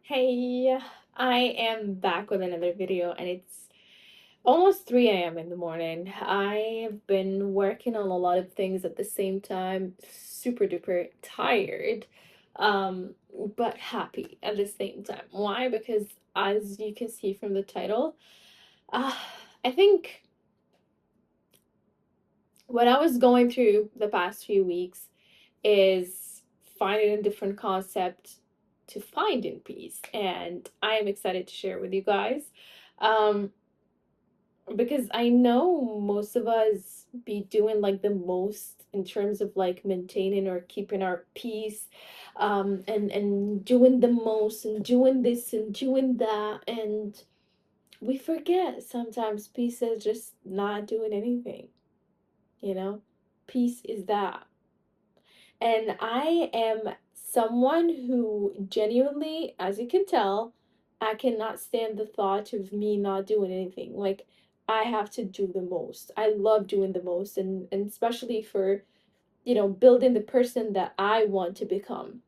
Hey, I am back with another video and it's almost 3 a.m. in the morning. I've been working on a lot of things at the same time, super duper tired, um, but happy at the same time. Why? Because as you can see from the title, uh, I think what I was going through the past few weeks is finding a different concept to find in peace. And I am excited to share with you guys. Um, because I know most of us be doing like the most in terms of like maintaining or keeping our peace, and doing the most and doing this and doing that, and we forget sometimes peace is just not doing anything, you know? Peace is that. And I am someone who genuinely, as you can tell, I cannot stand the thought of me not doing anything. Like, I have to do the most. I love doing the most, and especially for, building the person that I want to become.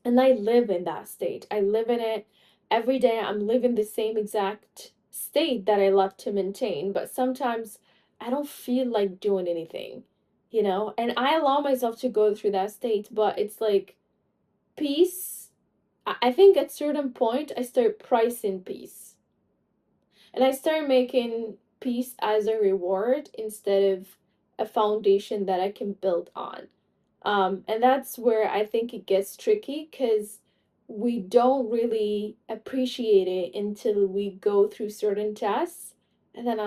And I live in that state. I live in it every day. I'm living the same exact state that I love to maintain. But sometimes I don't feel like doing anything, And I allow myself to go through that state, but it's like peace. I think at certain point I start pricing peace. And I start making peace as a reward instead of a foundation that I can build on. And that's where I think it gets tricky because we don't really appreciate it until we go through certain tests. And then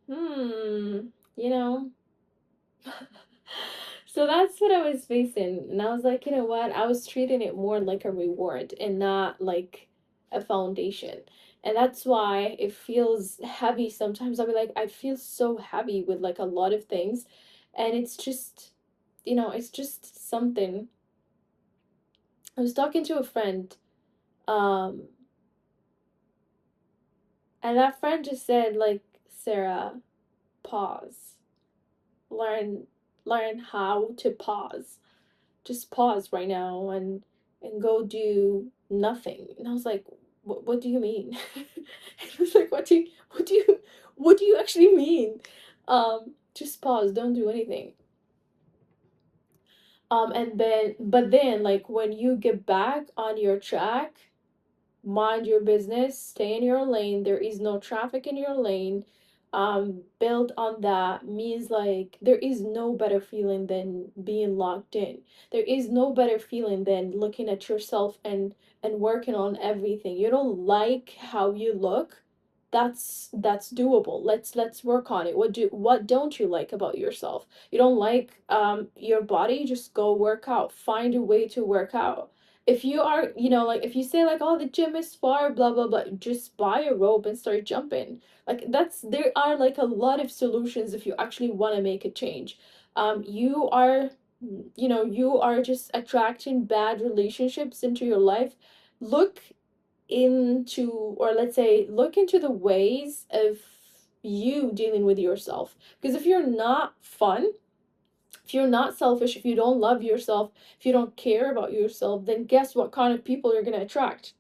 you know. So that's what I was facing. And I was like, you know what? I was treating it more like a reward and not like a foundation. And that's why it feels heavy sometimes. I'll be like, I feel so heavy with like a lot of things. And it's just, it's just something. I was talking to a friend, um, and that friend just said, like, Sarah, pause. Learn learn how to pause. Just pause right now and go do nothing. And I was like, what do you mean? It was like, what do you actually mean? Just pause, don't do anything. And then like when you get back on your track, mind your business, stay in your lane. There is no traffic in your lane. Build on that means like there is no better feeling than being locked in. There is no better feeling than looking at yourself and working on everything. You don't like how you look. That's doable. Let's work on it. What don't you like about yourself? You don't like your body, just go work out. Find a way to work out. If you are, like if you say like, oh, the gym is far, blah blah blah, just buy a rope and start jumping. Like there are like a lot of solutions if you actually want to make a change. You are, you are just attracting bad relationships into your life. Look into, or let's say, look into the ways of you dealing with yourself. Because if you're not fun, if you're not selfish, if you don't love yourself, if you don't care about yourself, then guess what kind of people you're going to attract?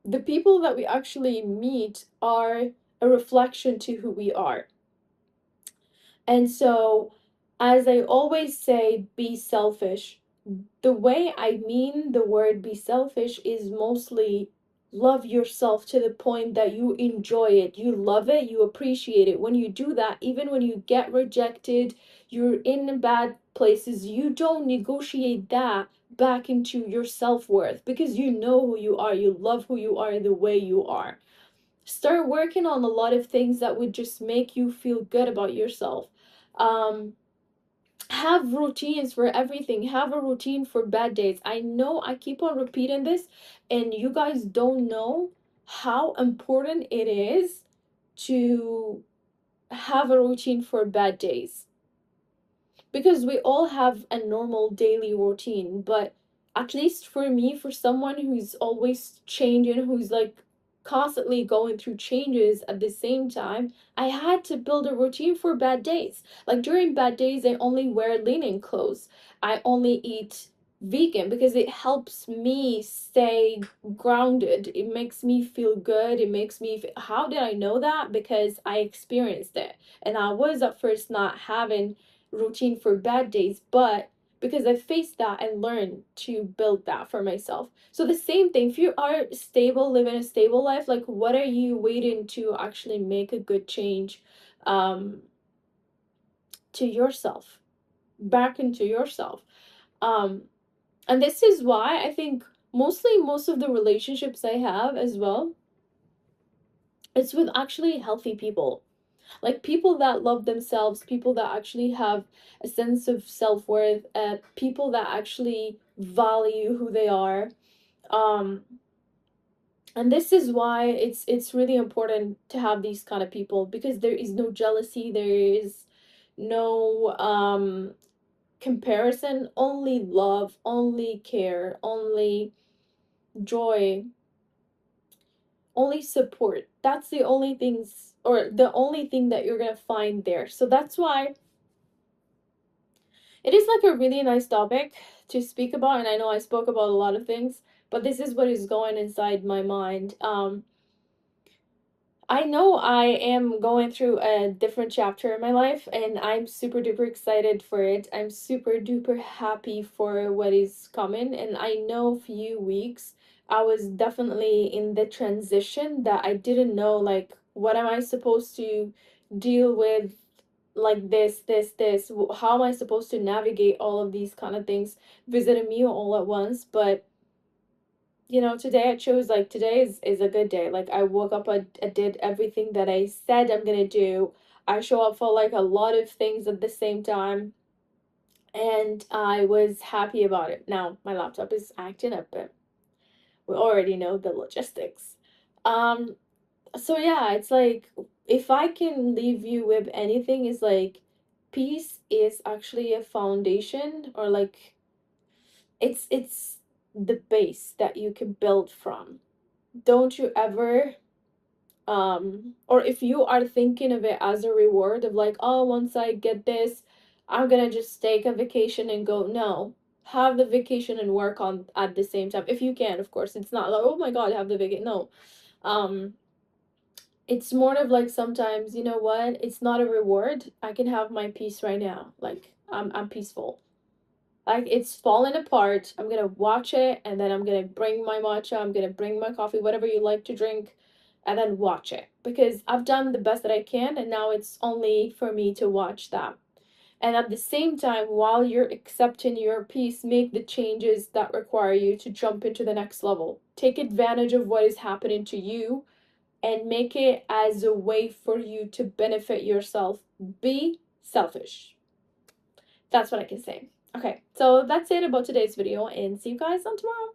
The people that we actually meet are a reflection to who we are. And so, as I always say, be selfish. The way I mean the word be selfish is mostly love yourself to the point that you enjoy it, you love it, you appreciate it. When you do that, even when you get rejected, you're in bad places, you don't negotiate that back into your self-worth because you know who you are, you love who you are the way you are. Start working on a lot of things that would just make you feel good about yourself. um have routines for everything. Have a routine for bad days. I know I keep on repeating this, and you guys don't know how important it is to have a routine for bad days, because we all have a normal daily routine, but at least for me, for someone who's always changing, who's like constantly going through changes at the same time, I had to build a routine for bad days. Like during bad days, I only wear linen clothes. I only eat vegan because it helps me stay grounded. It makes me feel good. It makes me how did I know that? Because I experienced it. And I was at first not having routine for bad days, but because I faced that and learned to build that for myself. So the same thing, if you are stable, living a stable life, like what are you waiting to actually make a good change um to yourself, back into yourself? Um and this is why I think mostly most of the relationships I have as well, it's with actually healthy people. Like people that love themselves, people that actually have a sense of self-worth, people that actually value who they are. Um, and this is why it's really important to have these kind of people, because there is no jealousy, there is no comparison, only love, only care, only joy, only support. That's the only things, or the only thing that you're gonna find there. So that's why it is like a really nice topic to speak about. And I know I spoke about a lot of things, but this is what is going inside my mind. I know I am going through a different chapter in my life, and I'm super duper excited for it. I'm super duper happy for what is coming. And I know few weeks I was definitely in the transition that I didn't know, like, what am I supposed to deal with, like this, how am I supposed to navigate all of these kind of things visiting me all at once. But today I chose, like, today is a good day. Like, I woke up, I did everything that I said I'm gonna do. I show up for like a lot of things at the same time, and I was happy about it. Now my laptop is acting up, but we already know the logistics. um so yeah, it's like, if I can leave you with anything, is like, peace is actually a foundation, or like, it's the base that you can build from. Don't you ever, or if you are thinking of it as a reward of like, oh, once I get this, I'm gonna just take a vacation and go. No, have the vacation and work on at the same time if you can. Of course, it's not like, oh my god, have the vacation. No. um it's more of like, sometimes, you know what, it's not a reward. I can have my peace right now. Like, I'm peaceful. Like, it's falling apart, I'm gonna watch it, and then I'm gonna bring my matcha, I'm gonna bring my coffee, whatever you like to drink, and then watch it, because I've done the best that I can, and now it's only for me to watch that. And at the same time, while you're accepting your peace, make the changes that require you to jump into the next level. Take advantage of what is happening to you and make it as a way for you to benefit yourself. Be selfish. That's what I can say. Okay, so that's it about today's video, and see you guys on tomorrow.